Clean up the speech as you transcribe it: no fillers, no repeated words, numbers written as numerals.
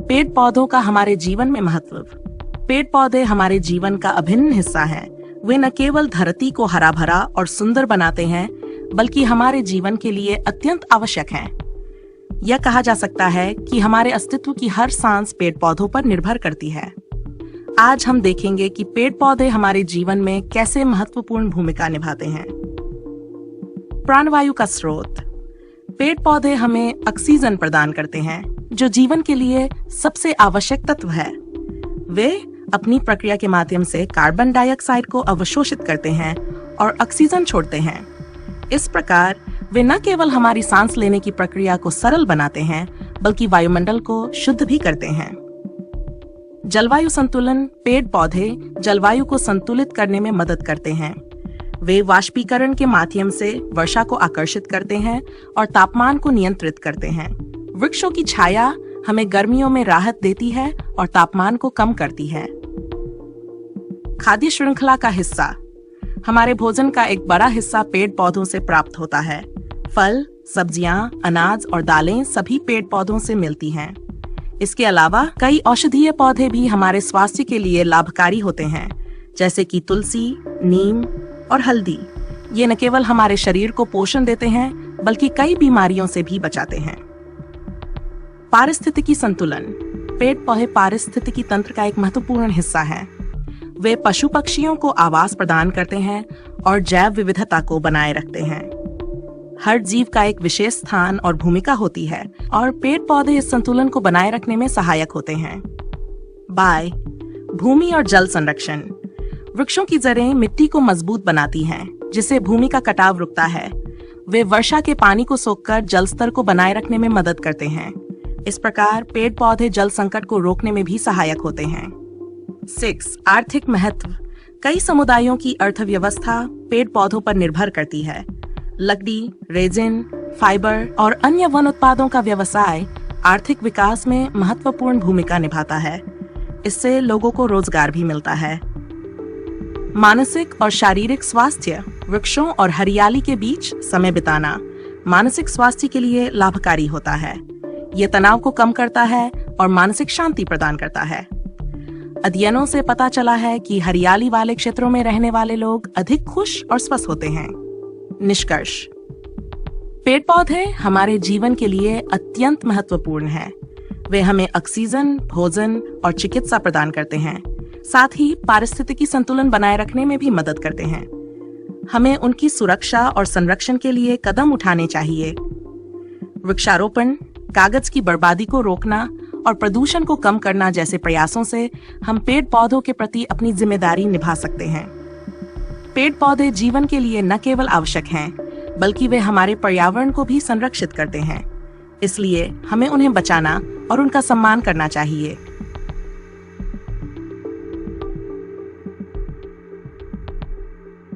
पेड़ पौधों का हमारे जीवन में महत्व। पेड़ पौधे हमारे जीवन का अभिन्न हिस्सा हैं। वे न केवल धरती को हरा भरा और सुंदर बनाते हैं, बल्कि हमारे जीवन के लिए अत्यंत आवश्यक हैं। यह कहा जा सकता है कि हमारे अस्तित्व की हर सांस पेड़ पौधों पर निर्भर करती है। आज हम देखेंगे कि पेड़ पौधे हमारे जीवन में कैसे महत्वपूर्ण भूमिका निभाते हैं। प्राणवायु का स्रोत। पेड़ पौधे हमें ऑक्सीजन प्रदान करते हैं, जो जीवन के लिए सबसे आवश्यक तत्व है। वे अपनी प्रक्रिया के माध्यम से कार्बन डाइऑक्साइड को अवशोषित करते हैं और ऑक्सीजन छोड़ते हैं। इस प्रकार वे न केवल हमारी सांस लेने की प्रक्रिया को सरल बनाते हैं, बल्कि वायुमंडल को शुद्ध भी करते हैं। जलवायु संतुलन। पेड़ पौधे जलवायु को संतुलित करने में मदद करते हैं। वे वाष्पीकरण के माध्यम से वर्षा को आकर्षित करते हैं और तापमान को नियंत्रित करते हैं। वृक्षों की छाया हमें गर्मियों में राहत देती है और तापमान को कम करती है। खाद्य श्रृंखला का हिस्सा। हमारे भोजन का एक बड़ा हिस्सा पेड़ पौधों से प्राप्त होता है। फल, सब्जियां, अनाज और दालें सभी पेड़ पौधों से मिलती हैं। इसके अलावा कई औषधीय पौधे भी हमारे स्वास्थ्य के लिए लाभकारी होते हैं, जैसे कि तुलसी, नीम और हल्दी। ये न केवल हमारे शरीर को पोषण देते हैं, बल्कि कई बीमारियों से भी बचाते हैं। पारिस्थितिकी संतुलन। पेड़ पौधे पारिस्थितिकी तंत्र का एक महत्वपूर्ण हिस्सा हैं। वे पशु पक्षियों को आवास प्रदान करते हैं और जैव विविधता को बनाए रखते हैं। हर जीव का एक विशेष स्थान और भूमिका होती है, और पेड़ पौधे इस संतुलन को बनाए रखने में सहायक होते हैं। बाय। भूमि और जल संरक्षण। वृक्षों की जड़ें मिट्टी को मजबूत बनाती हैं, जिससे भूमि का कटाव रुकता है। वे वर्षा के पानी को सोखकर जल स्तर को बनाए रखने में मदद करते हैं। इस प्रकार पेड़ पौधे जल संकट को रोकने में भी सहायक होते हैं। 6. आर्थिक महत्व। कई समुदायों की अर्थव्यवस्था पेड़ पौधों पर निर्भर करती है। लकड़ी, रेजिन, फाइबर और अन्य वन उत्पादों का व्यवसाय आर्थिक विकास में महत्वपूर्ण भूमिका निभाता है। इससे लोगों को रोजगार भी मिलता है। मानसिक और शारीरिक स्वास्थ्य। वृक्षों और हरियाली के बीच समय बिताना मानसिक स्वास्थ्य के लिए लाभकारी होता है। ये तनाव को कम करता है और मानसिक शांति प्रदान करता है। अध्ययनों से पता चला है कि हरियाली वाले क्षेत्रों में रहने वाले लोग अधिक खुश और स्वस्थ होते हैं। निष्कर्ष। पेड़ पौधे हमारे जीवन के लिए अत्यंत महत्वपूर्ण हैं। वे हमें ऑक्सीजन, भोजन और चिकित्सा प्रदान करते हैं, साथ ही पारिस्थितिकी संतुलन बनाए रखने में भी मदद करते हैं। हमें उनकी सुरक्षा और संरक्षण के लिए कदम उठाने चाहिए। वृक्षारोपण, कागज की बर्बादी को रोकना और प्रदूषण को कम करना जैसे प्रयासों से हम पेड़ पौधों के प्रति अपनी जिम्मेदारी निभा सकते हैं। पेड़ पौधे जीवन के लिए न केवल आवश्यक हैं, बल्कि वे हमारे पर्यावरण को भी संरक्षित करते हैं। इसलिए हमें उन्हें बचाना और उनका सम्मान करना चाहिए।